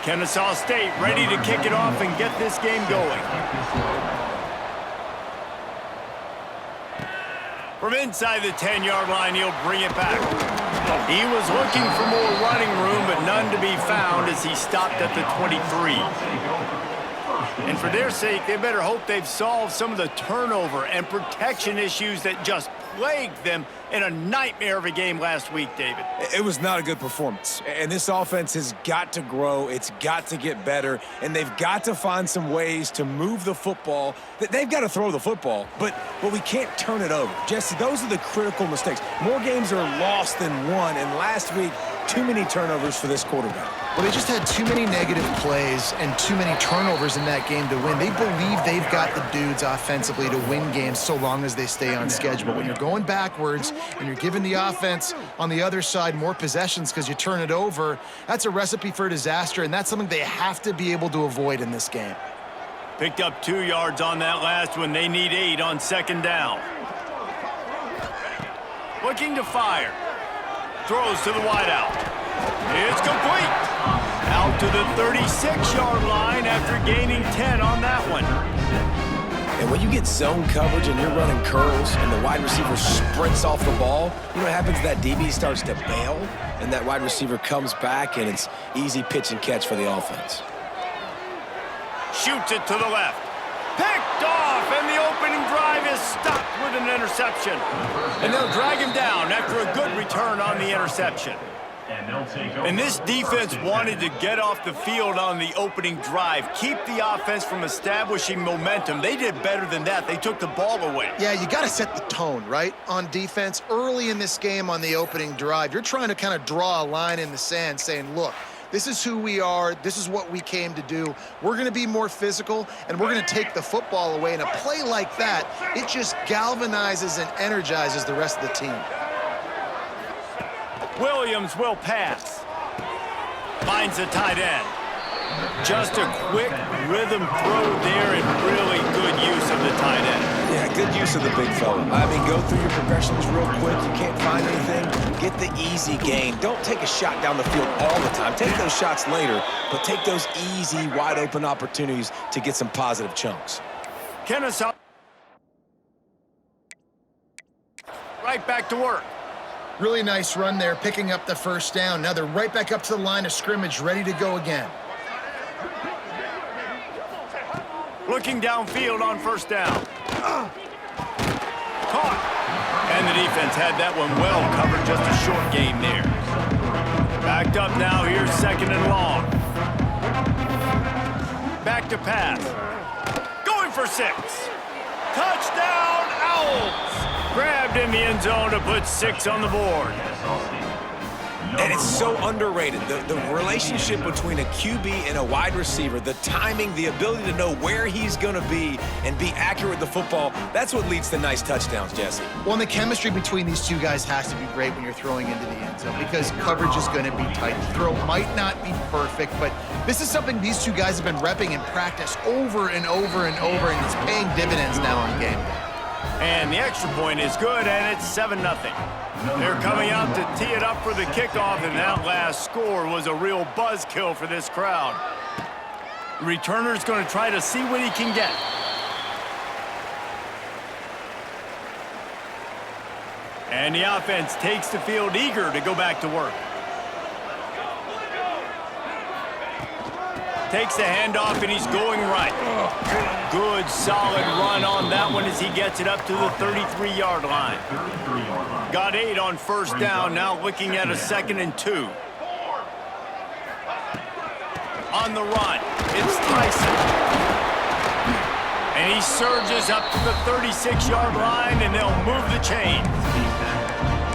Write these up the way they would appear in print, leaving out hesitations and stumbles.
Kennesaw State ready to kick it off and get this game going. From inside the 10-yard line, he'll bring it back. He was looking for more running room, but none to be found as he stopped at the 23. And for their sake, they better hope they've solved some of the turnover and protection issues that just plagued them in a nightmare of a game last week, David. It was not a good performance, and this offense has got to grow. It's got to get better, and they've got to find some ways to move the football. They've got to throw the football, but we can't turn it over. Jesse, those are the critical mistakes. More games are lost than won, and last week, too many turnovers for this quarterback. Well, they just had too many negative plays and too many turnovers in that game to win. They believe they've got the dudes offensively to win games so long as they stay on schedule. But when you're going backwards and you're giving the offense on the other side more possessions because you turn it over, that's a recipe for disaster, and that's something they have to be able to avoid in this game. Picked up 2 yards on that last one. They need 8 on second down. Looking to fire. Throws to the wideout. It's complete. Out to the 36-yard line after gaining 10 on that one. And when you get zone coverage and you're running curls and the wide receiver sprints off the ball, you know what happens? That DB starts to bail, and that wide receiver comes back, and it's easy pitch and catch for the offense. Shoots it to the left. Picked off, and the opening drive is stopped with an interception. And they'll drag him down after a good return on the interception. And this defense wanted to get off the field on the opening drive, keep the offense from establishing momentum. They did better than that. They took the ball away. Yeah, you got to set the tone, right, on defense. Early in this game on the opening drive, you're trying to kind of draw a line in the sand saying, look, this is who we are. This is what we came to do. We're going to be more physical, and we're going to take the football away. And a play like that, it just galvanizes and energizes the rest of the team. Williams will pass. Finds the tight end. Just a quick rhythm throw there and really good use of the tight end. Yeah, good use of the big fella. I mean, go through your progressions real quick. You can't find anything. Get the easy gain. Don't take a shot down the field all the time. Take those shots later, but take those easy, wide-open opportunities to get some positive chunks. Kennesaw right back to work. Really nice run there, picking up the first down. Now they're right back up to the line of scrimmage, ready to go again. Looking downfield on first down. Caught. And the defense had that one well covered, just a short gain there. Backed up now, here's second and long. Back to pass. Going for 6. Touchdown, Owls! Grabbed in the end zone to put 6 on the board. And it's so underrated. The relationship between a QB and a wide receiver, the timing, the ability to know where he's going to be and be accurate with the football, that's what leads to nice touchdowns, Jesse. Well, and the chemistry between these two guys has to be great when you're throwing into the end zone because coverage is going to be tight. The throw might not be perfect, but this is something these two guys have been repping in practice over and over and over, and it's paying dividends now on game day. And the extra point is good, and it's 7-0. They're coming out to tee it up for the kickoff, and that last score was a real buzzkill for this crowd. The returner's going to try to see what he can get. And the offense takes the field eager to go back to work. Takes the handoff, and he's going right. Good, solid run on that one as he gets it up to the 33-yard line. Got 8 on first down, now looking at a 2nd and 2. On the run, it's Tyson. And he surges up to the 36-yard line, and they'll move the chain.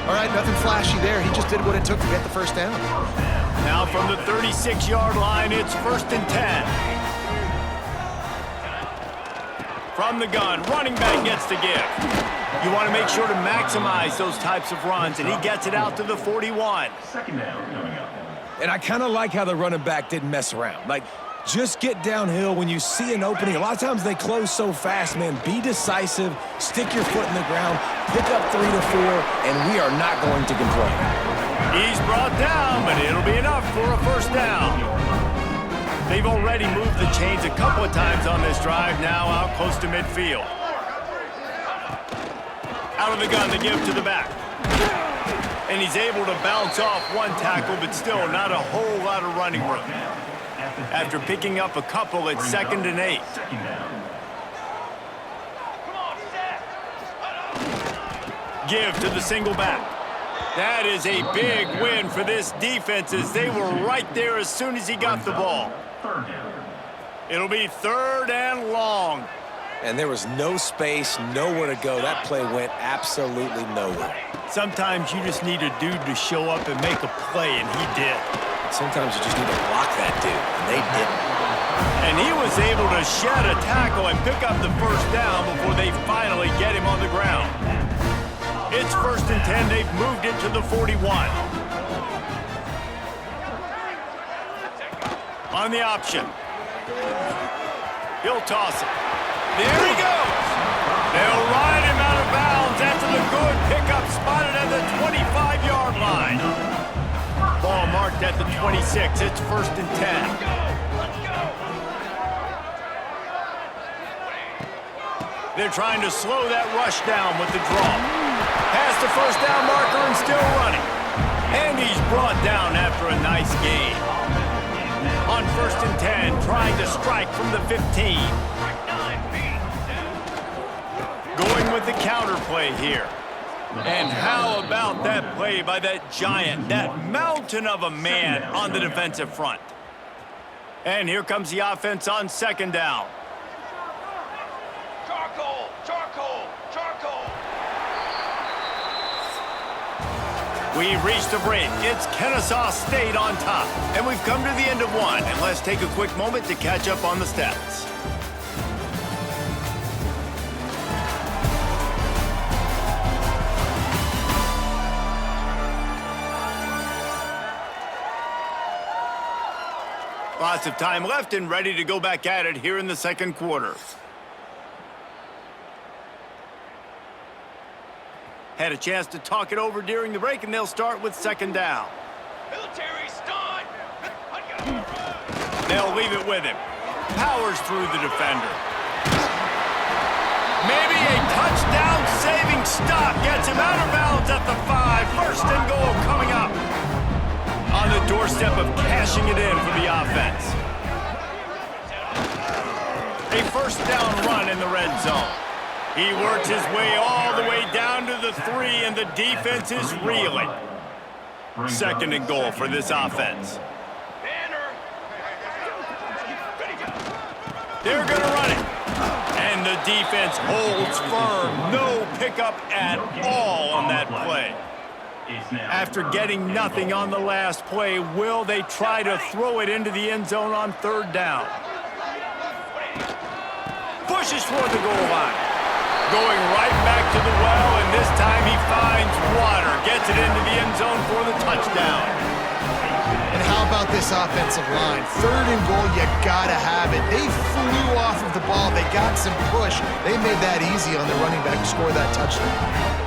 All right, nothing flashy there. He just did what it took to get the first down. Now from the 36-yard line, it's 1st and 10. From the gun, running back gets the give. You want to make sure to maximize those types of runs, and he gets it out to the 41. And I kind of like how the running back didn't mess around. Like, just get downhill when you see an opening. A lot of times they close so fast, man. Be decisive, stick your foot in the ground, pick up 3 to 4, and we are not going to complain. He's brought down, but it'll be enough for a first down. They've already moved the chains a couple of times on this drive, now out close to midfield. Out of the gun, they give to the back. And he's able to bounce off one tackle, but still not a whole lot of running room. After picking up a couple, it's 2nd and 8. Give to the single back. That is a big win for this defense as they were right there as soon as he got the ball. It'll be 3rd and long. And there was no space, nowhere to go. That play went absolutely nowhere. Sometimes you just need a dude to show up and make a play, and he did. Sometimes you just need to block that dude, and they didn't. And he was able to shed a tackle and pick up the 1st down before they finally get him on the ground. It's 1st and 10. They've moved it to the 41. On the option. He'll toss it. There he goes. They'll ride him out of bounds after the good pickup spotted at the 25-yard line. Ball marked at the 26. It's 1st and 10. They're trying to slow that rush down with the draw. Past the 1st down marker and still running. And he's brought down after a nice gain. On 1st and 10, trying to strike from the 15. Going with the counter play here. And how about that play by that giant, that mountain of a man on the defensive front? And here comes the offense on 2nd down. Charcoal! Charcoal! Charcoal! We've reached the break. It's Kennesaw State on top. And we've come to the end of one. And let's take a quick moment to catch up on the stats. Lots of time left and ready to go back at it here in the 2nd quarter. Had a chance to talk it over during the break, and they'll start with 2nd down. Military stun! They'll leave it with him. Powers through the defender. Maybe a touchdown-saving stop gets him out of bounds at the 5. 1st and goal coming up. On the doorstep of cashing it in for the offense. A 1st down run in the red zone. He works his way all the way down to the 3, and the defense is reeling. 2nd and goal for this offense. They're going to run it. And the defense holds firm. No pickup at all on that play. After getting nothing on the last play, will they try to throw it into the end zone on 3rd down? Pushes toward the goal line. Going right back to the well, and this time he finds water. Gets it into the end zone for the touchdown. And how about this offensive line? 3rd and goal, you gotta have it. They flew off of the ball. They got some push. They made that easy on the running back to score that touchdown.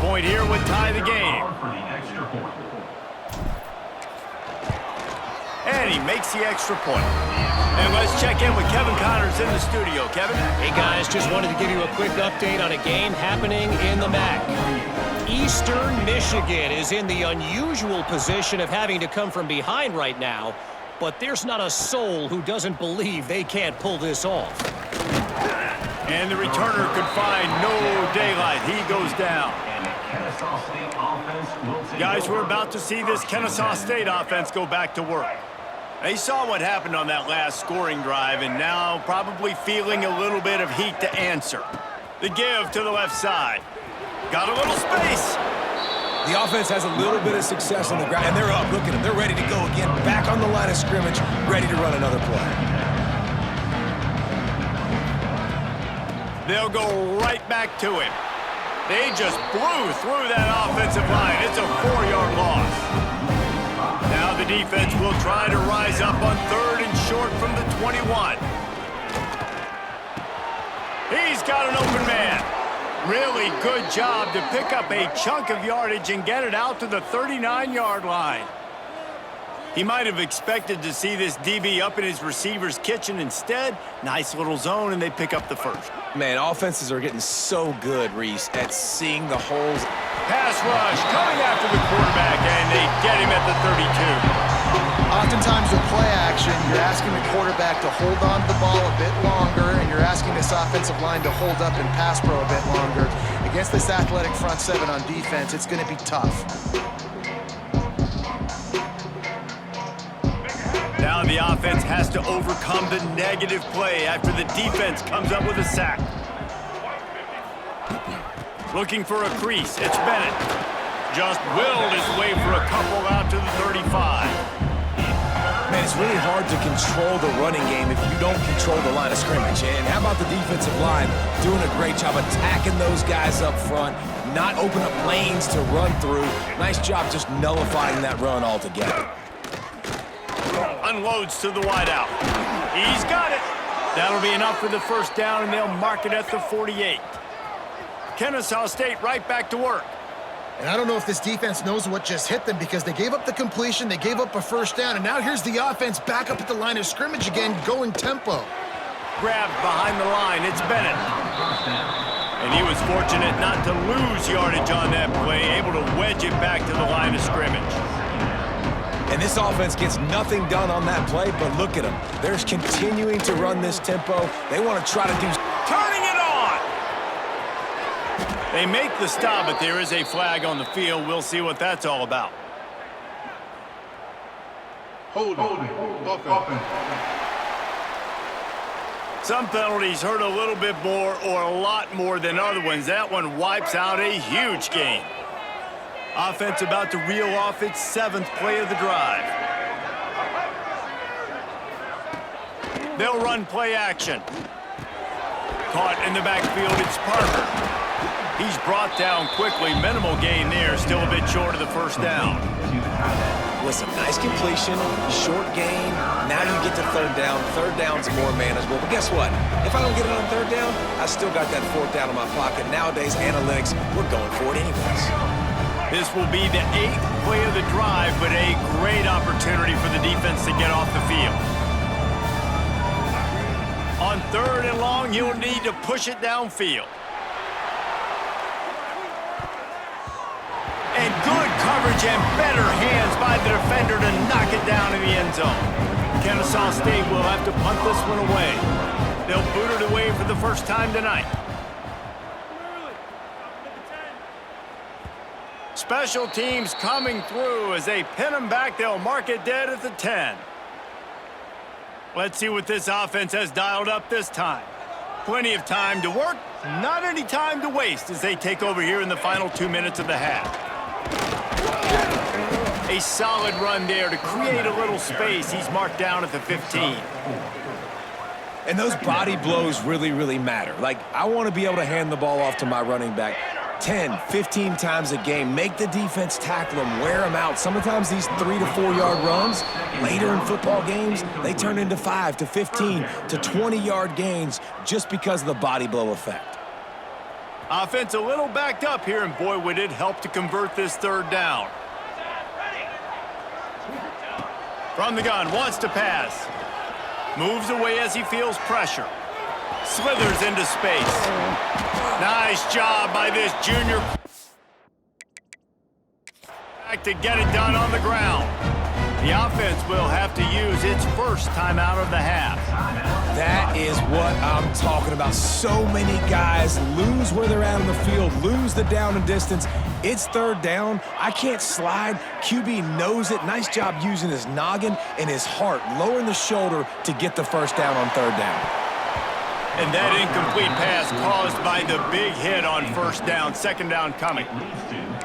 Point here would tie the game. And he makes the extra point. And let's check in with Kevin Connors in the studio. Kevin? Hey guys, just wanted to give you a quick update on a game happening in the MAC. Eastern Michigan is in the unusual position of having to come from behind right now, but there's not a soul who doesn't believe they can't pull this off. And the returner could find no daylight. He goes down. Guys, we're about to see this Kennesaw State offense go back to work. They saw what happened on that last scoring drive and now probably feeling a little bit of heat to answer. The give to the left side. Got a little space. The offense has a little bit of success on the ground, and they're up. Look at them. They're ready to go again. Back on the line of scrimmage, ready to run another play. They'll go right back to him. They just blew through that offensive line. It's a 4-yard loss. Now the defense will try to rise up on 3rd and short from the 21. He's got an open man. Really good job to pick up a chunk of yardage and get it out to the 39-yard line. He might have expected to see this DB up in his receiver's kitchen. Instead, nice little zone, and they pick up the first. Man, offenses are getting so good, Reese, at seeing the holes. Pass rush coming after the quarterback, and they get him at the 32. Oftentimes with play action, you're asking the quarterback to hold on to the ball a bit longer, and you're asking this offensive line to hold up and pass pro a bit longer. Against this athletic front seven on defense, it's going to be tough. Now the offense has to overcome the negative play after the defense comes up with a sack. Looking for a crease, it's Bennett. Just willed his way for a couple out to the 35. Man, it's really hard to control the running game if you don't control the line of scrimmage. And how about the defensive line doing a great job attacking those guys up front, not open up lanes to run through. Nice job just nullifying that run altogether. Unloads to the wideout. He's got it. That'll be enough for the first down, and they'll mark it at the 48. Kennesaw State right back to work. And I don't know if this defense knows what just hit them because they gave up the completion, they gave up a first down, and now here's the offense back up at the line of scrimmage again, going tempo. Grabbed behind the line, it's Bennett. And he was fortunate not to lose yardage on that play, able to wedge it back to the line of scrimmage. And this offense gets nothing done on that play, but look at them. They're continuing to run this tempo. They want to try to do... Turning it on! They make the stop, but there is a flag on the field. We'll see what that's all about. Hold it. Some penalties hurt a little bit more or a lot more than other ones. That one wipes out a huge game. Offense about to reel off its 7th play of the drive. They'll run play action. Caught in the backfield, it's Parker. He's brought down quickly. Minimal gain there, still a bit short of the first down. Listen, nice completion, short gain. Now you get to third down. Third down's more manageable. But guess what? If I don't get it on third down, I still got that fourth down in my pocket. Nowadays, analytics, we're going for it anyways. This will be the 8th play of the drive, but a great opportunity for the defense to get off the field. On 3rd and long, you'll need to push it downfield. And good coverage and better hands by the defender to knock it down in the end zone. Kennesaw State will have to punt this one away. They'll boot it away for the first time tonight. Special teams coming through as they pin them back. They'll mark it dead at the 10. Let's see what this offense has dialed up this time. Plenty of time to work, not any time to waste as they take over here in the final 2 minutes of the half. A solid run there to create a little space. He's marked down at the 15. And those body blows really, really matter. Like, I want to be able to hand the ball off to my running back 10, 15 times a game. Make the defense tackle them, wear them out. Sometimes these 3 to 4 yard runs, later in football games, they turn into 5 to 15 to 20-yard gains just because of the body blow effect. Offense a little backed up here, and boy, would it help to convert this third down. From the gun, wants to pass. Moves away as he feels pressure. Slithers into space. Nice job by this junior to get it done on the ground. The offense will have to use its first timeout of the half. That is what I'm talking about. So many guys lose where they're at on the field, lose the down and distance. It's third down. I can't slide. QB knows it. Nice job using his noggin and his heart, lowering the shoulder to get the first down on third down. And that incomplete pass caused by the big hit on first down. Second down coming.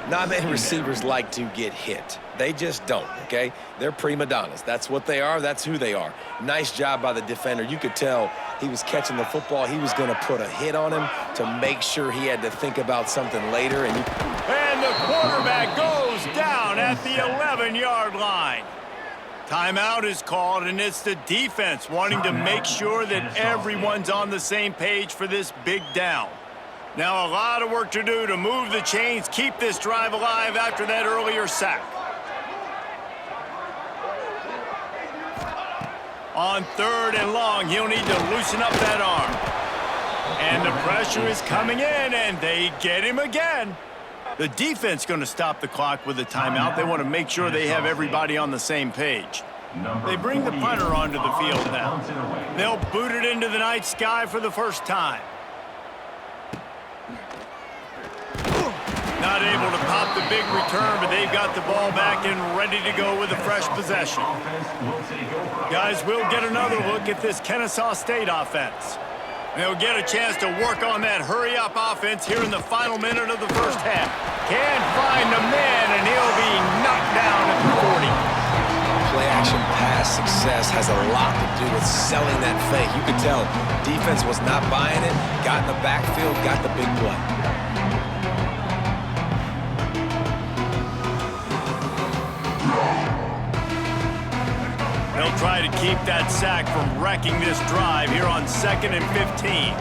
Not many receivers like to get hit. They just don't, okay? They're prima donnas. That's what they are. That's who they are. Nice job by the defender. You could tell he was catching the football. He was going to put a hit on him to make sure he had to think about something later. And the quarterback goes down at the 11-yard line. Timeout is called, and it's the defense wanting to make sure that everyone's on the same page for this big down. Now a lot of work to do to move the chains, keep this drive alive after that earlier sack. On 3rd and long, he'll need to loosen up that arm. And the pressure is coming in, and they get him again. The defense going to stop the clock with a timeout. They want to make sure they have everybody on the same page. They bring the punter onto the field now. They'll boot it into the night sky for the first time. Not able to pop the big return, but they've got the ball back and ready to go with a fresh possession. Guys, we'll get another look at this Kennesaw State offense. They'll get a chance to work on that hurry-up offense here in the final minute of the first half. Can't find the man, and he'll be knocked down at the 40. Play-action pass success has a lot to do with selling that fake. You could tell defense was not buying it, got in the backfield, got the big play. They'll try to keep that sack from wrecking this drive here on 2nd and 15.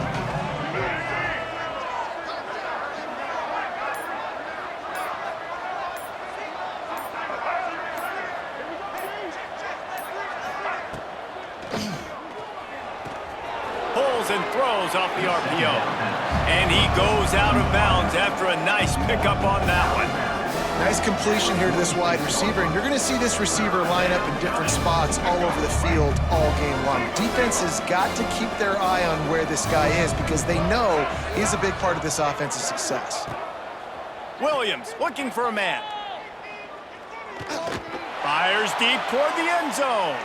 Pulls and throws off the RPO. And he goes out of bounds after a nice pickup on that one. Nice completion here to this wide receiver, and you're going to see this receiver line up in different spots all over the field all game long. Defense has got to keep their eye on where this guy is because they know he's a big part of this offense's success. Williams looking for a man. Fires deep toward the end zone.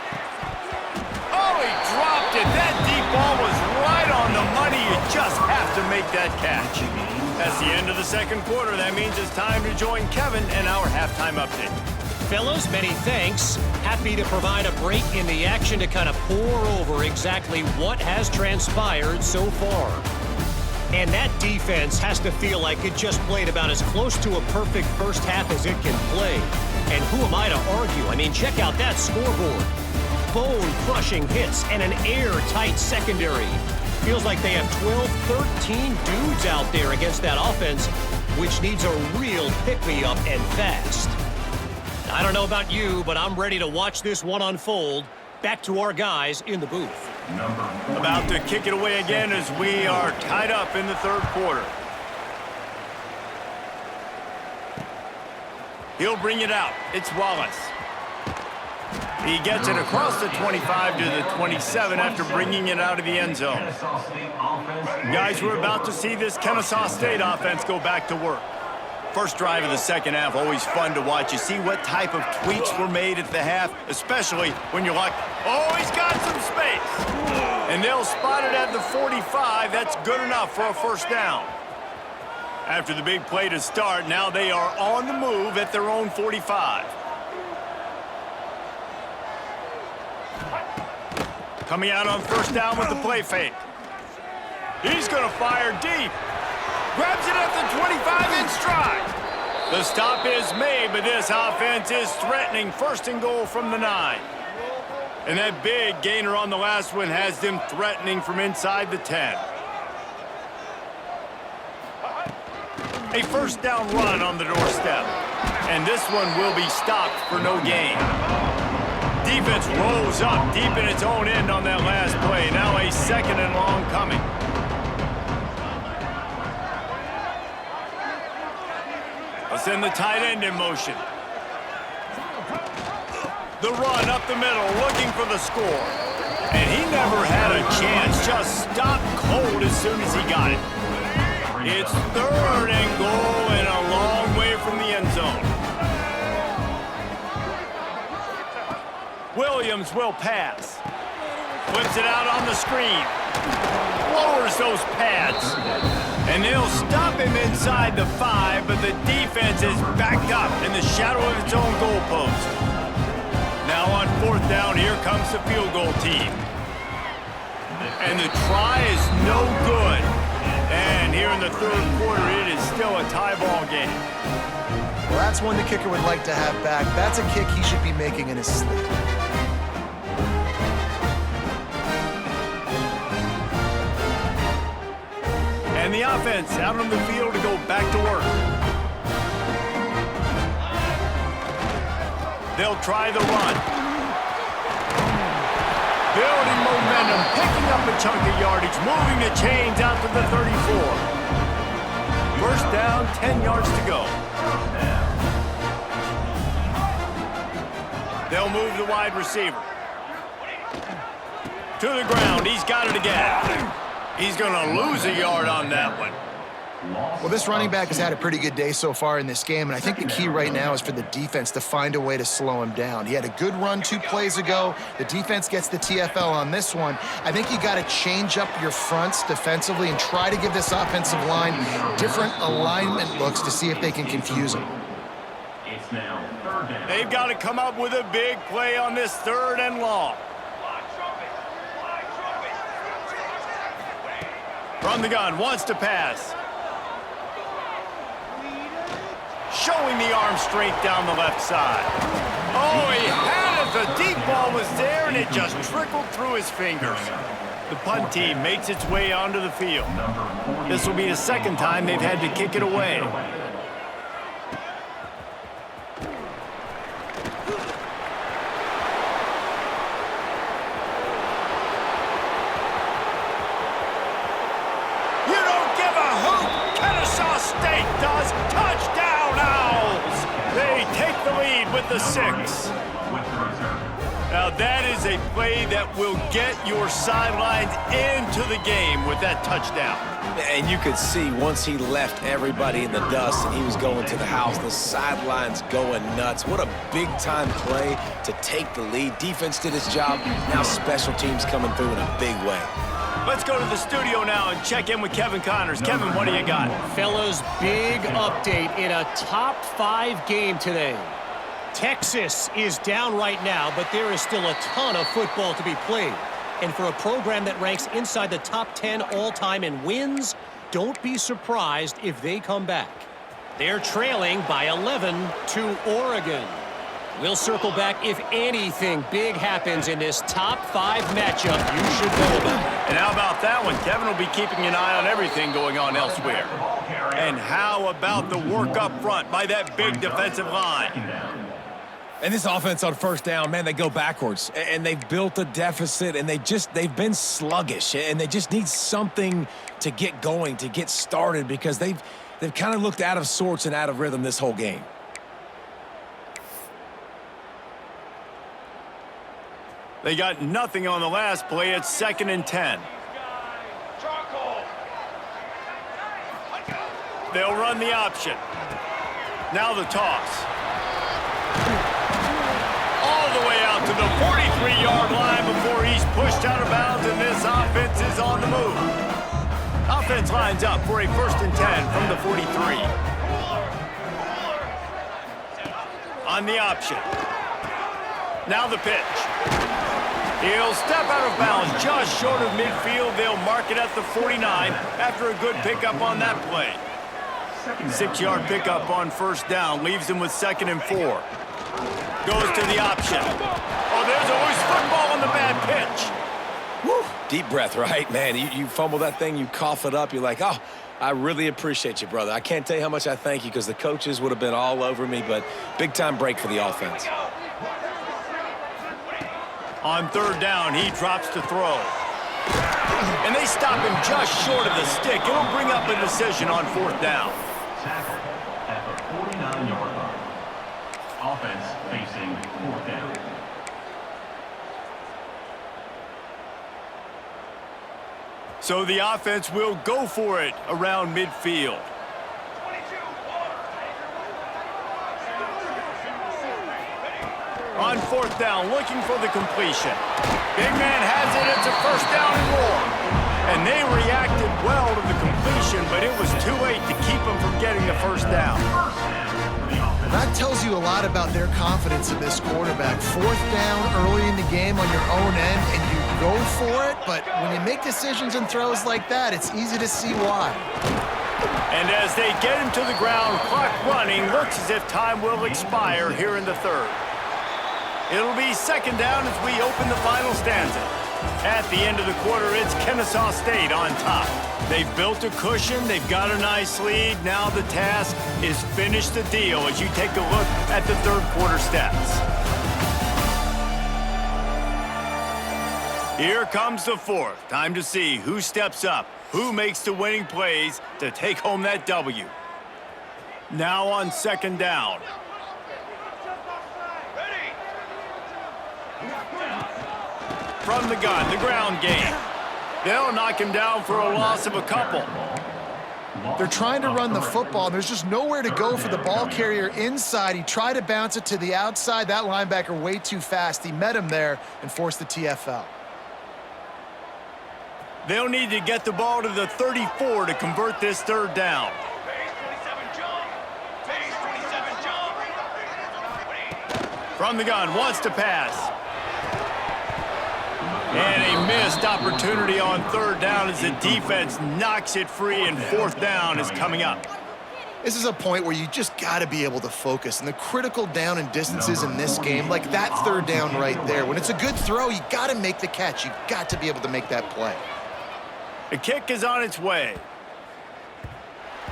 Oh, he dropped it. That deep ball was right on the money. You just have to make that catch. That's the end of the second quarter. That means it's time to join Kevin and our halftime update. Fellas, many thanks. Happy to provide a break in the action to kind of pour over exactly what has transpired so far. And that defense has to feel like it just played about as close to a perfect first half as it can play. And who am I to argue? I mean, check out that scoreboard. Bone-crushing hits and an airtight secondary. Feels like they have 12, 13 dudes out there against that offense, which needs a real pick-me-up and fast. I don't know about you, but I'm ready to watch this one unfold. Back to our guys in the booth. About to kick it away again as we are tied up in the third quarter. He'll bring it out. It's Wallace. He gets it across the 25 to the 27 after bringing it out of the end zone. Guys, we're about to see this Kennesaw State offense go back to work. First drive of the second half, always fun to watch. You see what type of tweaks were made at the half, especially when you're like, oh, he's got some space. And they'll spot it at the 45. That's good enough for a first down. After the big play to start, now they are on the move at their own 45. Coming out on first down with the play fake. He's going to fire deep. Grabs it at the 25 in stride. The stop is made, but this offense is threatening first and goal from the 9. And that big gainer on the last one has them threatening from inside the 10. A first down run on the doorstep. And this one will be stopped for no gain. Defense rolls up deep in its own end on that last play. Now a second and long coming. They'll send the tight end in motion. The run up the middle, looking for the score. And he never had a chance, just stopped cold as soon as he got it. It's third and goal and a long way from the end zone. Williams will pass. Flips it out on the screen. Lowers those pads. And they'll stop him inside the 5, but the defense is backed up in the shadow of its own goalpost. Now on fourth down, here comes the field goal team. And the try is no good. And here in the third quarter, it is still a tie ball game. Well, that's one the kicker would like to have back. That's a kick he should be making in his sleep. the offense out on the field to go back to work. They'll try the run. Building momentum, picking up a chunk of yardage, moving the chains out to the 34. First down, 10 yards to go. They'll move the wide receiver. To the ground, he's got it again. He's going to lose a yard on that one. Well, this running back has had a pretty good day so far in this game, and I think the key right now is for the defense to find a way to slow him down. He had a good run 2 plays ago. The defense gets the TFL on this one. I think you got to change up your fronts defensively and try to give this offensive line different alignment looks to see if they can confuse him. They've got to come up with a big play on this 3rd and long. From the gun, wants to pass. Showing the arm strength down the left side. Oh, he had it. The deep ball was there, and it just trickled through his fingers. The punt team makes its way onto the field. This will be the 2nd time they've had to kick it away. You don't give a hoot. Kennesaw State does. Touchdown, Owls. They take the lead with the 6. Now that is a play that will get your sidelines into the game with that touchdown. And you could see once he left everybody in the dust and he was going to the house, the sidelines going nuts. What a big-time play to take the lead. Defense did its job. Now special teams coming through in a big way. Let's go to the studio now and check in with Kevin Connors. Kevin, what do you got? Fellas, big update in a top 5 game today. Texas is down right now, but there is still a ton of football to be played. And for a program that ranks inside the top 10 all-time in wins, don't be surprised if they come back. They're trailing by 11 to Oregon. We'll circle back if anything big happens in this top 5 matchup you should know about. And how about that one? Kevin will be keeping an eye on everything going on elsewhere. And how about the work up front by that big defensive line? And this offense on 1st down, man, they go backwards. And they've built a deficit, and they've been sluggish. And they just need something to get going, to get started, because they've kind of looked out of sorts and out of rhythm this whole game. They got nothing on the last play. It's 2nd and 10. They'll run the option. Now the toss. All the way out to the 43-yard line before he's pushed out of bounds, and this offense is on the move. Offense lines up for a 1st and 10 from the 43. On the option. Now the pitch. He'll step out of bounds just short of midfield. They'll mark it at the 49 after a good pickup on that play. 6-yard pickup on 1st down leaves him with 2nd and 4. Goes to the option. Oh, there's always football on the bad pitch. Woo. Deep breath, right? Man, you fumble that thing, you cough it up, you're like, oh, I really appreciate you, brother. I can't tell you how much I thank you, because the coaches would have been all over me, but big-time break for the offense. On 3rd down, he drops to throw. And they stop him just short of the stick. It'll bring up a decision on 4th down. Tackle at the 49-yard line. Offense facing 4th down. So the offense will go for it around midfield. On 4th down, looking for the completion. Big man has it. It's a 1st down and more. And they reacted well to the completion, but it was too late to keep them from getting the 1st down. That tells you a lot about their confidence in this quarterback. 4th down early in the game on your own end, and you go for it, but when you make decisions and throws like that, it's easy to see why. And as they get him to the ground, clock running, looks as if time will expire here in the 3rd. It'll be 2nd down as we open the final stanza. At the end of the quarter, it's Kennesaw State on top. They've built a cushion. They've got a nice lead. Now the task is finish the deal as you take a look at the third quarter stats. Here comes the fourth. Time to see who steps up, who makes the winning plays to take home that W. Now on second down. From the gun, the ground game. They'll knock him down for a loss of a couple. They're trying to run the football, and there's just nowhere to go for the ball carrier inside. He tried to bounce it to the outside. That linebacker way too fast. He met him there and forced the TFL. They'll need to get the ball to the 34 to convert this third down. From the gun, wants to pass. And a missed opportunity on third down as the defense knocks it free, and fourth down is coming up. This is a point where you just got to be able to focus. And the critical down and distances in this game, like that third down right there, when it's a good throw, you got to make the catch. You got to be able to make that play. The kick is on its way.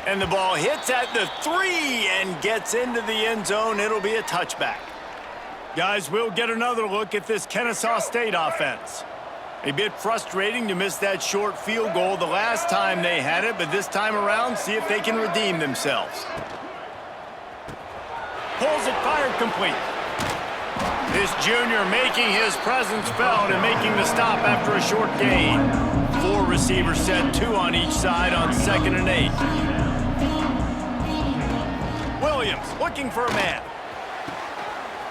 And the ball hits at the 3 and gets into the end zone. It'll be a touchback. Guys, we'll get another look at this Kennesaw State offense. A bit frustrating to miss that short field goal the last time they had it, but this time around, see if they can redeem themselves. Pulls it, fired complete. This junior making his presence felt and making the stop after a short gain. 4 receivers set, 2 on each side on 2nd and 8. Williams looking for a man.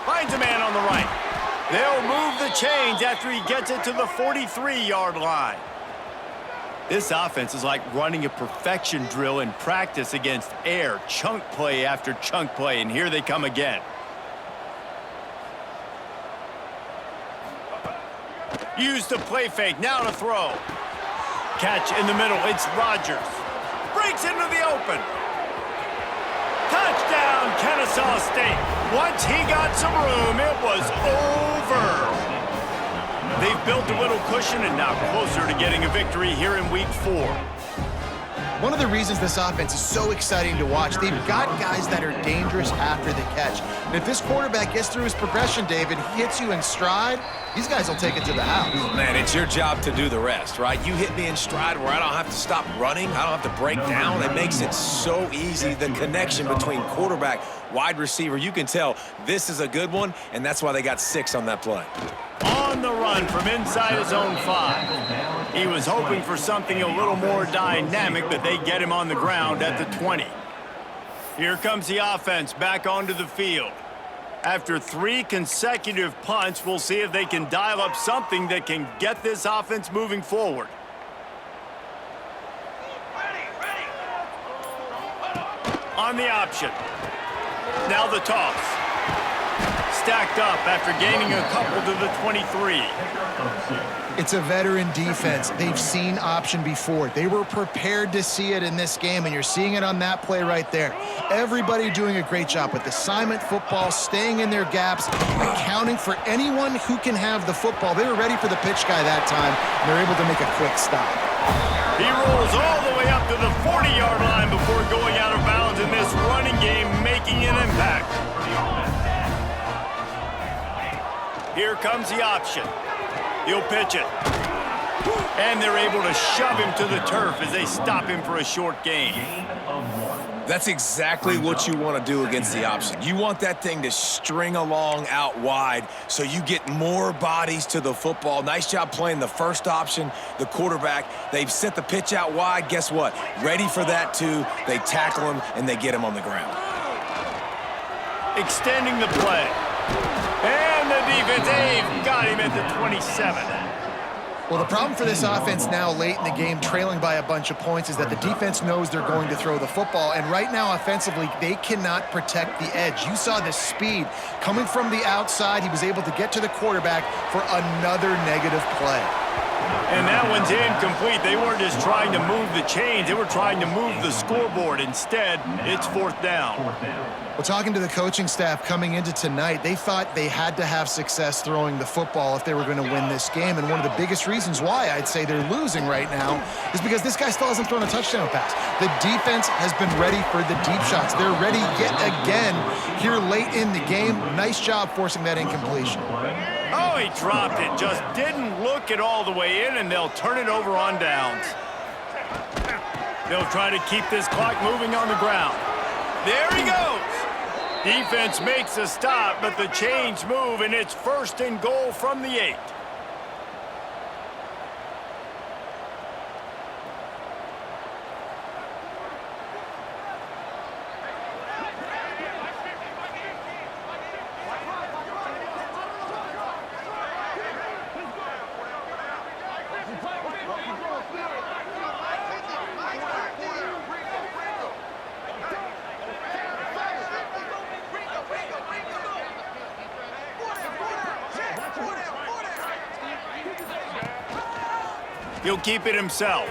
Finds a man on the right. They'll move the chains after he gets it to the 43-yard line. This offense is like running a perfection drill in practice against air, chunk play after chunk play, and here they come again. Use the play fake, now to throw. Catch in the middle, it's Rogers. Breaks into the open. Touchdown, Kennesaw State. Once he got some room, it was over. They've built a little cushion and now closer to getting a victory here in week 4. One of the reasons this offense is so exciting to watch, they've got guys that are dangerous after the catch. And if this quarterback gets through his progression, David, he hits you in stride, these guys will take it to the house. Man, it's your job to do the rest, right? You hit me in stride where I don't have to stop running. I don't have to break down. It makes it so easy, the connection between quarterback, wide receiver. You can tell this is a good one, and that's why they got 6 on that play. On the run from inside his own 5. He was hoping for something a little more dynamic, but they get him on the ground at the 20. Here comes the offense back onto the field. After 3 consecutive punts, we'll see if they can dial up something that can get this offense moving forward. On the option. Now the toss. Stacked up after gaining a couple to the 23. It's a veteran defense. They've seen option before. They were prepared to see it in this game, and you're seeing it on that play right there. Everybody doing a great job with assignment football, staying in their gaps, accounting for anyone who can have the football. They were ready for the pitch guy that time, and they're able to make a quick stop. He rolls all the way up to the 40-yard line before going out of bounds in this running game, making an impact. Here comes the option. He'll pitch it. And they're able to shove him to the turf as they stop him for a short gain. That's exactly what you want to do against the option. You want that thing to string along out wide so you get more bodies to the football. Nice job playing the first option, the quarterback. They've set the pitch out wide. Guess what? Ready for that too. They tackle him and they get him on the ground. Extending the play. And the defense, they've got him at the 27. Well, the problem for this offense now late in the game, trailing by a bunch of points, is that the defense knows they're going to throw the football. And right now, offensively, they cannot protect the edge. You saw the speed coming from the outside. He was able to get to the quarterback for another negative play. And that one's incomplete. They weren't just trying to move the chains. They were trying to move the scoreboard. Instead, it's fourth down. Well, talking to the coaching staff coming into tonight, they thought they had to have success throwing the football if they were going to win this game. And one of the biggest reasons why I'd say they're losing right now is because this guy still hasn't thrown a touchdown pass. The defense has been ready for the deep shots. They're ready yet again here late in the game. Nice job forcing that incompletion. Oh, he dropped it. Just didn't look it all the way in, and they'll turn it over on downs. They'll try to keep this clock moving on the ground. There he goes. Defense makes a stop, but the chains move, and it's first and goal from the 8. He'll keep it himself.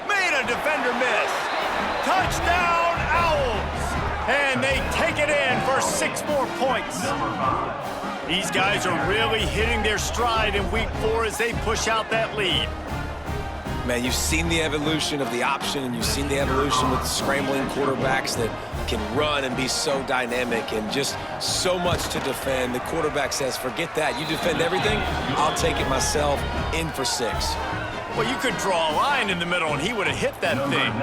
Made a defender miss. Touchdown, Owls! And they take it in for 6 more points. These guys are really hitting their stride in week 4 as they push out that lead. Man, you've seen the evolution of the option, and you've seen the evolution with the scrambling quarterbacks that can run and be so dynamic and just so much to defend. The quarterback says, forget that. You defend everything, I'll take it myself. In for 6. Well, you could draw a line in the middle, and he would have hit that thing.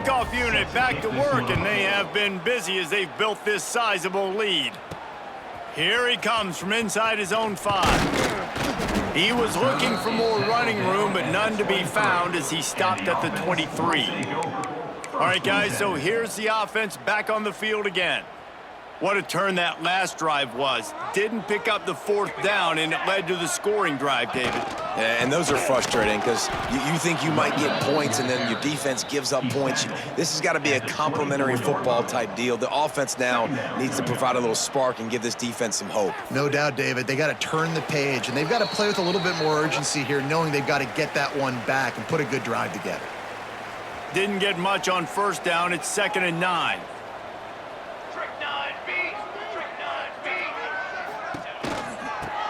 Kickoff unit back to work, and they have been busy as they've built this sizable lead. Here he comes from inside his own 5. He was looking for more running room, but none to be found as he stopped at the 23. All right, guys, so here's the offense back on the field again. What a turn that last drive was. Didn't pick up the 4th down, and it led to the scoring drive, David. Yeah, and those are frustrating because you think you might get points, and then your defense gives up points. This has got to be a complementary football type deal. The offense now needs to provide a little spark and give this defense some hope. No doubt, David. They got to turn the page, and they've got to play with a little bit more urgency here, knowing they've got to get that one back and put a good drive together. Didn't get much on 1st down. It's 2nd and 9.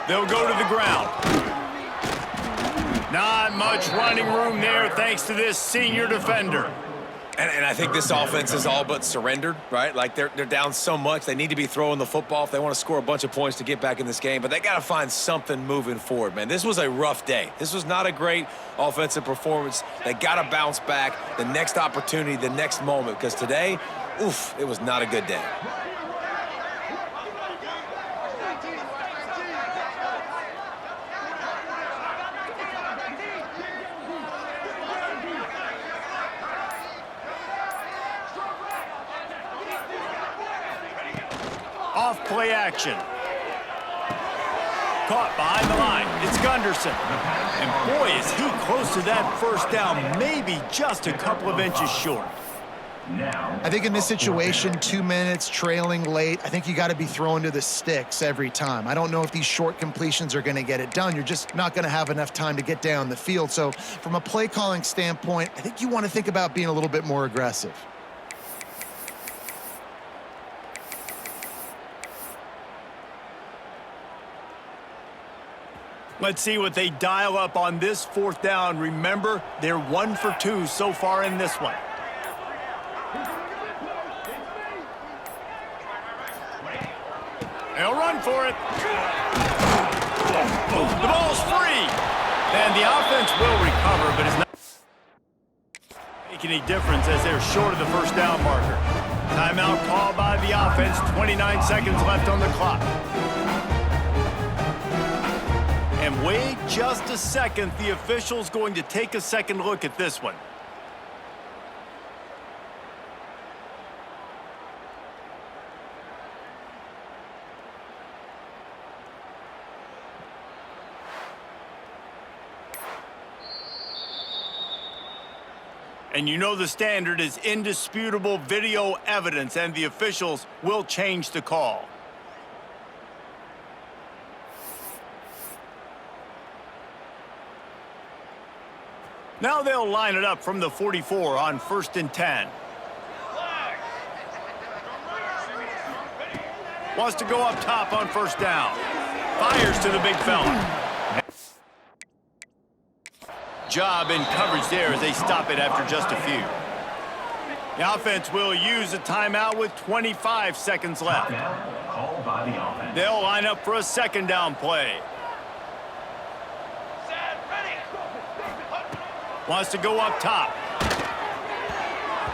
They'll go to the ground. Not much running room there thanks to this senior defender. And I think this offense is all but surrendered, right? Like they're down so much. They need to be throwing the football if they want to score a bunch of points to get back in this game. But they got to find something moving forward, man. This was a rough day. This was not a great offensive performance. They got to bounce back the next opportunity, the next moment. Because today, oof, it was not a good day. Off play action. Caught behind the line. It's Gunderson. And boy, is he close to that 1st down, maybe just a couple of inches short. I think in this situation, 2 minutes, trailing late, I think you got to be throwing to the sticks every time. I don't know if these short completions are going to get it done. You're just not going to have enough time to get down the field. So from a play calling standpoint, I think you want to think about being a little bit more aggressive. Let's see what they dial up on this 4th down. Remember, they're 1 for 2 so far in this one. They'll run for it. The ball's free. And the offense will recover, but it's not making any difference as they're short of the 1st down marker. Timeout called by the offense. 29 seconds left on the clock. And wait just a second. The official's going to take a second look at this one. And you know the standard is indisputable video evidence, and the officials will change the call. Now they'll line it up from the 44 on 1st and 10. Wants to go up top on 1st down. Fires to the big fella. Job in coverage there as they stop it after just a few. The offense will use a timeout with 25 seconds left. Called by the offense. They'll line up for a 2nd down play. Wants to go up top.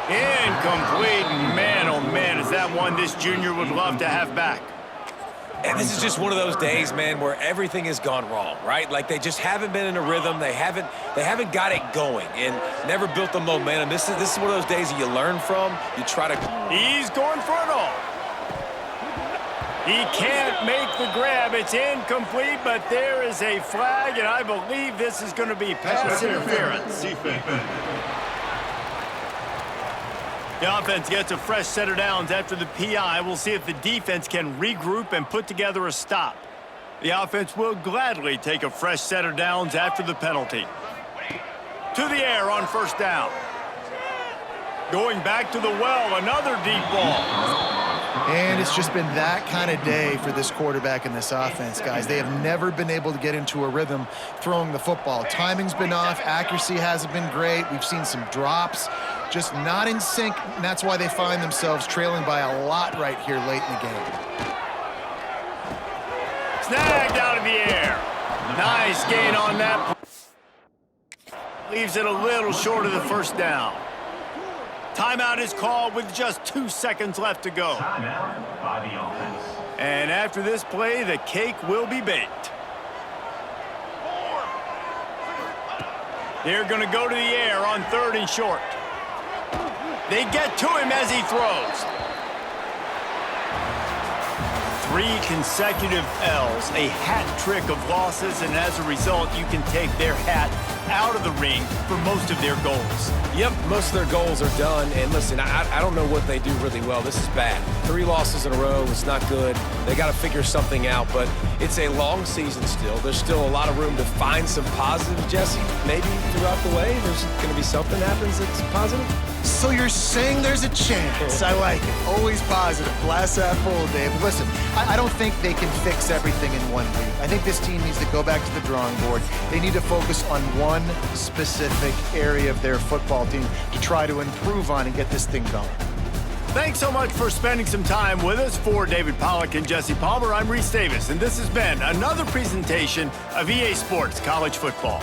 Incomplete. Man, oh man, is that one this junior would love to have back. And this is just one of those days, man, where everything has gone wrong, right? Like they just haven't been in a rhythm. They haven't got it going and never built the momentum. This is one of those days that you learn from. You try to. He's going for it all. He can't make the grab. It's incomplete, but there is a flag, and I believe this is going to be pass interference. The offense gets a fresh set of downs after the PI. We'll see if the defense can regroup and put together a stop. The offense will gladly take a fresh set of downs after the penalty. To the air on 1st down. Going back to the well, another deep ball. And it's just been that kind of day for this quarterback and this offense, guys. They have never been able to get into a rhythm throwing the football. Timing's been off. Accuracy hasn't been great. We've seen some drops. Just not in sync, and that's why they find themselves trailing by a lot right here late in the game. Snagged out of the air. Nice gain on that. Leaves it a little short of the 1st down. Timeout is called with just 2 seconds left to go. Timeout by the offense. And after this play, the cake will be baked. They're going to go to the air on 3rd and short. They get to him as he throws. 3 consecutive L's, a hat trick of losses, and as a result, you can take their hat out of the ring for most of their goals. Yep, most of their goals are done. And listen, I don't know what they do really well. This is bad. 3 losses in a row. It's not good. They got to figure something out, but it's a long season still. There's still a lot of room to find some positive, Jesse. Maybe throughout the way, there's going to be something happens that's positive. So you're saying there's a chance. I like it. Always positive. Glass half full, Dave. Listen, I don't think they can fix everything in 1 week. I think this team needs to go back to the drawing board. They need to focus on one specific area of their football team to try to improve on and get this thing going. Thanks so much for spending some time with us. For David Pollack and Jesse Palmer, I'm Reese Davis, and this has been another presentation of EA Sports College Football.